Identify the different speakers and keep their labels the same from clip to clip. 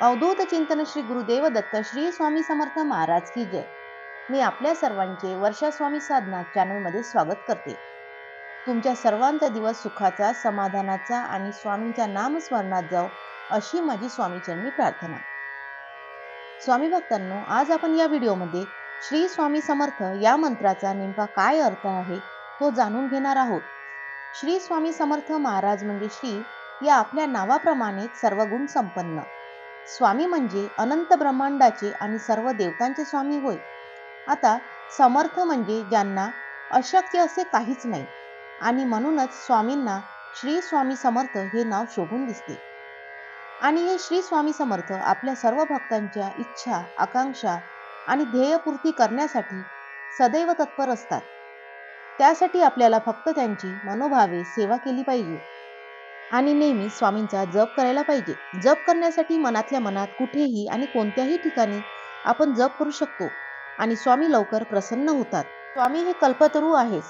Speaker 1: अवधूत चिंतन श्री गुरुदेव दत्त श्री स्वामी समर्थ महाराज की जय। मी आपल्या सर्वांचे वर्षा स्वामी साधना चॅनलमध्ये स्वागत करते। तुमच्या सर्वांचा दिवस सुखाचा, समाधानाचा आणि स्वामींच्या नामस्मरणात जाओ अशी माझी स्वामीचरणी प्रार्थना। स्वामी भक्तांनो, आज आपण या व्हिडिओमध्ये श्री स्वामी समर्थ या मंत्राचा नेमका काय अर्थ आहे तो जाणून घेणार आहोत। श्री स्वामी समर्थ महाराज म्हणजे श्री या आपल्या नावाप्रमाणेच सर्वगुण संपन्न। स्वामी म्हणजे अनंत ब्रह्मांडाचे आणि सर्व देवतांचे स्वामी होय। आता समर्थ म्हणजे ज्यांना अशक्य असे काहीच नाही आणि म्हणूनच स्वामींना श्री स्वामी समर्थ हे नाव शोभून दिसते। आणि हे श्री स्वामी समर्थ आपल्या सर्व भक्तांच्या इच्छा, आकांक्षा आणि ध्येयपूर्ती करण्यासाठी सदैव तत्पर असतात। त्यासाठी आपल्याला फक्त त्यांची मनोभावे सेवा केली पाहिजे आणि नेहमी स्वामींचा जप करायला पाहिजे। जप करण्यासाठी मनातल्या मनात कुठेही आणि कोणत्याही ठिकाणी आपण जप करू शकतो आणि स्वामी लवकर प्रसन्न होतात। स्वामी हे कल्पतरू आहेच,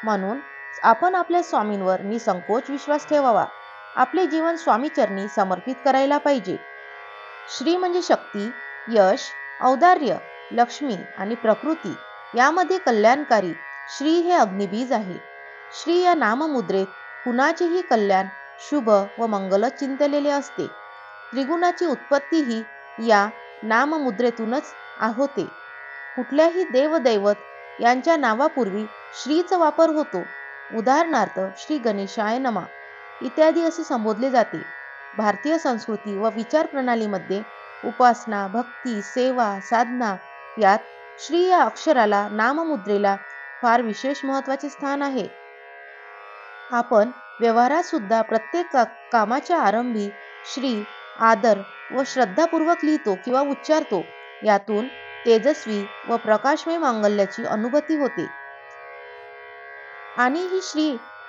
Speaker 1: म्हणून आपण आपल्या स्वामींवर निसंकोच विश्वास ठेवावा। आपले जीवन स्वामीचरणी समर्पित करायला पाहिजे। श्री म्हणजे शक्ती, यश, औदार्य, लक्ष्मी आणि प्रकृती यामध्ये कल्याणकारी श्री हे अग्निबीज आहे। श्री या नाममुद्रेत कुणाचेही कल्याण, शुभ व मंगल चिंतलेले असते। त्रिगुणाची उत्पत्ती ही या नाममुद्रेतूनच होते। कुठल्याही देवदैवत यांच्या नावापूर्वी श्रीचा वापर होतो। उदाहरणार्थ श्री गणेशाय नमः इत्यादी असे संबोधले जाते। भारतीय संस्कृती व विचार प्रणालीमध्ये उपासना, भक्ती, सेवा, साधना यात श्री या अक्षराला, नाममुद्रेला फार विशेष महत्त्वाचे स्थान आहे। आपण व्यवहारात सुद्धा प्रत्येक कामाच्या आरंभी श्री आदर व श्रद्धापूर्वक लिहितो किंवा उच्चारतो। यातून तेजस्वी व प्रकाशमय मांगल्याची अनुभूती होते। आणि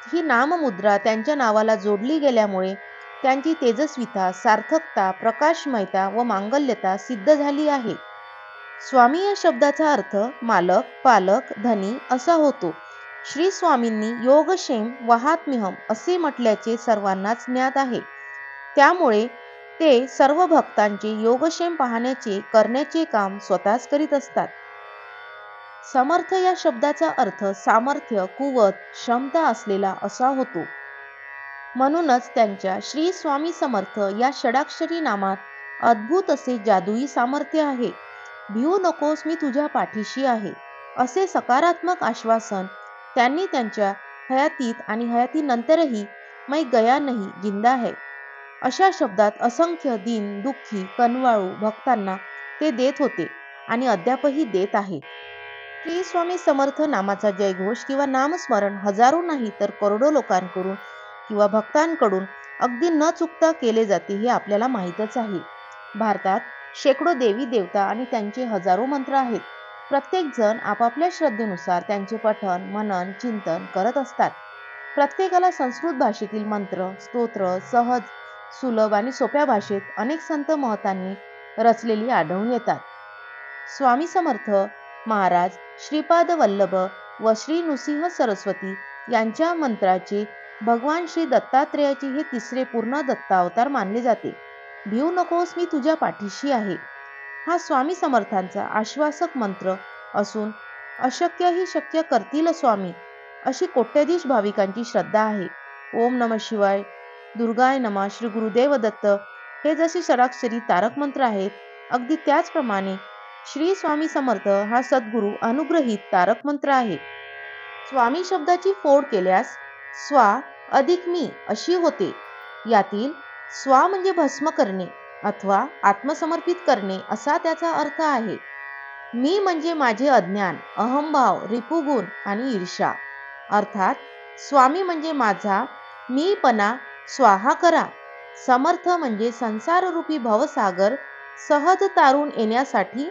Speaker 1: ही नाममुद्रा त्यांच्या नावाला जोडली गेल्यामुळे त्यांची तेजस्विता, सार्थकता, प्रकाशमयता व मांगल्यता सिद्ध झाली आहे। स्वामी या शब्दाचा अर्थ मालक, पालक, धनी असा होतो। श्री स्वामींनी योगक्षेम वहात्म्यहम असे म्हटल्याचे सर्वांनाच ज्ञात आहे। त्यामुळे ते सर्व भक्तांचे योगक्षेम पाहण्याचे, करण्याचे काम स्वतःच करीत असतात। समर्थ या शब्दाचा अर्थ सामर्थ्य, कुवत, क्षमता असलेला असा होतो। म्हणूनच त्यांच्या श्री स्वामी समर्थ या षडाक्षरी नामात अद्भुत असे जादुई सामर्थ्य आहे। भिवू नकोस, मी तुझ्या पाठीशी आहे असे सकारात्मक आश्वासन त्यांनी त्यांच्या हयातीत आणि हयातीनंतरही मैं गया नहीं, जिंदा है अशा शब्दात असंख्य दीन, दुःखी, कनवाळू भक्तांना ते देत होते आणि अद्यापही देत आहेत। श्री स्वामी समर्थ नामाचा जयघोष किंवा नामस्मरण हजारो नाही तर करोडो लोकांकडून किंवा भक्तांकडून अगदी न चुकता केले जाते हे आपल्याला माहीतच आहे। भारतात शेकडो देवी देवता आणि त्यांचे हजारो मंत्र आहेत। प्रत्येक जण आपापल्या श्रद्धेनुसार त्यांचे पठण, मनन, चिंतन करत असतात। प्रत्येकाला संस्कृत भाषेतील मंत्र, स्तोत्र सहज, सुलभ आणि सोप्या भाषेत अनेक संत महतांनी रचलेली आढळून येतात। स्वामी समर्थ महाराज श्रीपाद वल्लभ व श्री नृसिंह सरस्वती यांच्या मंत्राचे भगवान श्री दत्तात्रेयाचे हे तिसरे पूर्ण दत्तावतार मानले जाते। भिवू नकोस, मी तुझ्या पाठीशी आहे हा स्वामी समर्थांचा आश्वासक मंत्र असून अशक्यही शक्य करतील स्वामी अशी कोट्यधीश भाविकांची श्रद्धा आहे। ओम नमः शिवाय, दुर्गाय नमः, श्री गुरुदेव दत्त हे जसे षडाक्षरी तारक मंत्र आहेत, अगदी त्याचप्रमाणे श्री स्वामी समर्थ हा सद्गुरु अनुग्रहित तारक मंत्र आहे। स्वामी शब्दाची फोड केल्यास स्वा अधिक मी अशी होते। यातील स्वा म्हणजे भस्म करणे अथवा आत्मसमर्पित करणे असा त्याचा अर्थ आहे। मी म्हणजे माझे अज्ञान, अहंभाव, रिपुगुण आणि ईर्ष्या, अर्थात स्वामी म्हणजे माझा मीपणा स्वाहा करा। समर्थ म्हणजे संसाररूपी भवसागर सहज तारून येण्यासाठी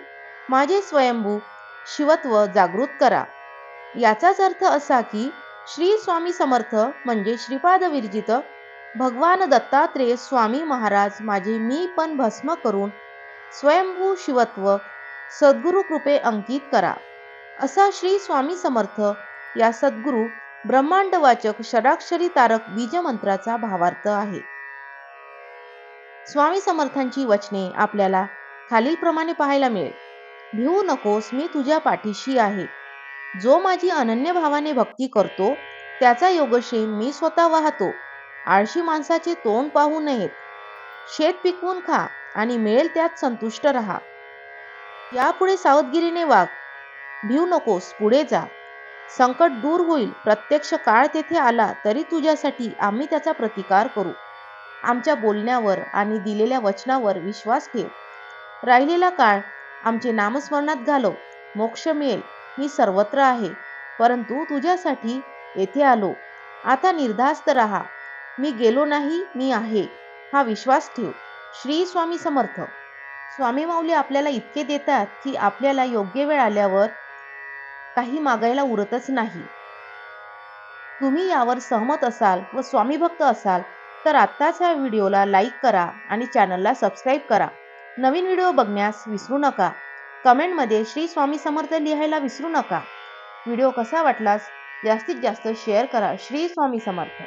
Speaker 1: माझे स्वयंभू शिवत्व जागृत करा। याचाच अर्थ असा की श्री स्वामी समर्थ म्हणजे श्रीपाद विरजित भगवान दत्तात्रेय स्वामी महाराज माझे मी पण भस्म करून स्वयंभू शिवत्व सद्गुरु कृपे अंकित करा असा श्री स्वामी समर्थ या सद्गुरु ब्रह्मांडवाचक षडाक्षरी तारक बीज मंत्राचा भावार्थ आहे। स्वामी समर्थांची वचने आपल्याला खालीलप्रमाणे पाहायला मिळेल. भिवू नकोस, मी तुझ्या पाठीशी आहे. जो माझी अनन्य भावाने भक्ती करतो त्याचा योगक्षेम मी स्वतः वाहतो. आळशी माणसाचे तोंड पाहू नयेत. शेत पिकवून खा आणि मिळेल त्यात संतुष्ट राहा. यापुढे सावधगिरीने वाग. भिवू नकोस, पुढे जा. संकट दूर होईल. प्रत्यक्ष काळ तेथे आला तरी तुझ्यासाठी आम्ही त्याचा प्रतिकार करू. आमच्या बोलण्यावर आणि दिलेल्या वचनावर विश्वास ठेव. राहिलेला काळ आमचे नामस्मरणात घालव. मोक्ष मिळेल. मी सर्वत्र आहे, परंतु तुझ्यासाठी येथे आलो. आता निर्धास्त राहा. मी गेलो नाही, मी आहे, हा विश्वास ठेव. श्री स्वामी समर्थ. स्वामी माऊली आपल्याला इतके देतात की आपल्याला योग्य वेळ आल्यावर काही मागायला उरतच नाही. तुम्ही यावर सहमत असाल व स्वामी भक्त असाल तर आत्ताच ह्या व्हिडिओला लाईक करा आणि चॅनलला सबस्क्राईब करा. नवीन व्हिडिओ बघण्यास विसरू नका. कमेंटमध्ये श्री स्वामी समर्थ लिहायला विसरू नका. व्हिडिओ कसा वाटलास जास्तीत जास्त शेअर करा. श्री स्वामी समर्थ.